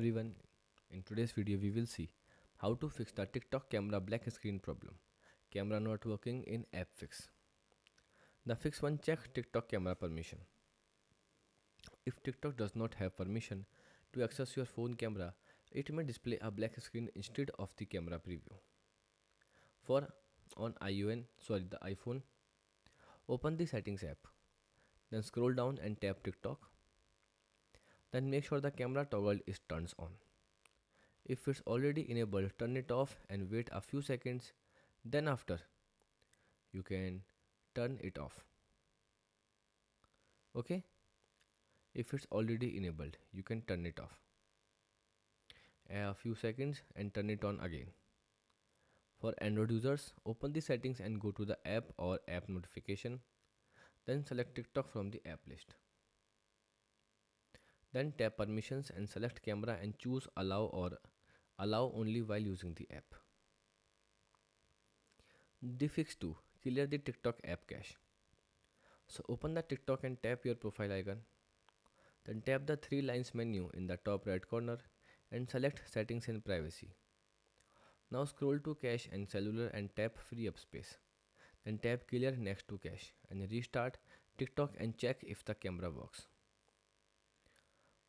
Everyone, in today's video we will see how to fix the TikTok camera black screen problem. Camera not working in app fix. The fix 1, check TikTok camera permission. If TikTok does not have permission to access your phone camera, it may display a black screen instead of the camera preview. For on the iPhone, open the settings app. Then scroll down and tap TikTok. Then make sure the camera toggle is turned on. If it's already enabled, turn it off and wait a few seconds. Then after, you can turn it off. Okay? If it's already enabled, you can turn it off. A few seconds and turn it on again. For Android users, open the settings and go to the app or app notification. Then select TikTok from the app list. Then tap permissions and select camera and choose allow or allow only while using the app. The fix 2, clear the TikTok app cache. So open the TikTok and tap your profile icon. Then tap the 3 lines menu in the top right corner and select settings and privacy. Now scroll to cache and cellular and tap free up space. Then tap clear next to cache and restart TikTok and check if the camera works.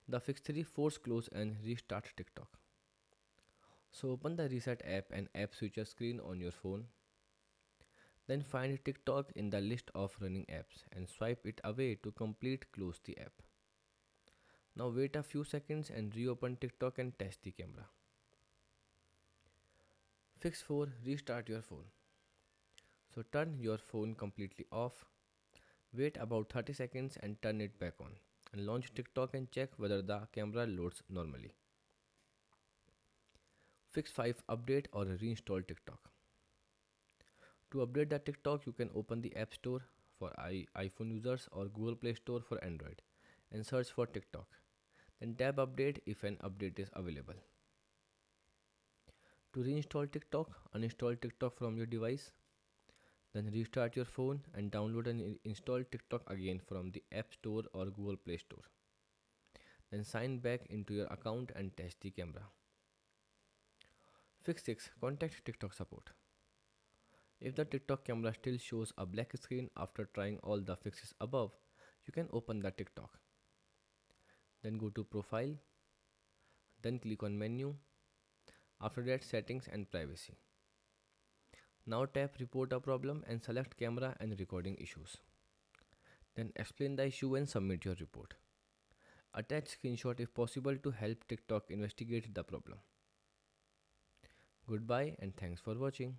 The fix 3, force close and restart TikTok. So open the reset app and app switcher screen on your phone. Then find TikTok in the list of running apps and swipe it away to complete close the app. Now wait a few seconds and reopen TikTok and test the camera. Fix 4, restart your phone. So turn your phone completely off. Wait about 30 seconds and turn it back on. And launch TikTok and check whether the camera loads normally. Fix 5, update or reinstall TikTok. To update the TikTok, you can open the App Store for iPhone users or Google Play Store for Android and search for TikTok. Then tap update if an update is available. To reinstall TikTok, uninstall TikTok from your device. Then restart your phone and download and install TikTok again from the App Store or Google Play Store. Then sign back into your account and test the camera. Fix 6, contact TikTok support. If the TikTok camera still shows a black screen after trying all the fixes above, you can open the TikTok. Then go to profile. Then click on menu. After that, settings and privacy. Now tap report a problem and select camera and recording issues. Then explain the issue and submit your report. Attach screenshot if possible to help TikTok investigate the problem. Goodbye and thanks for watching.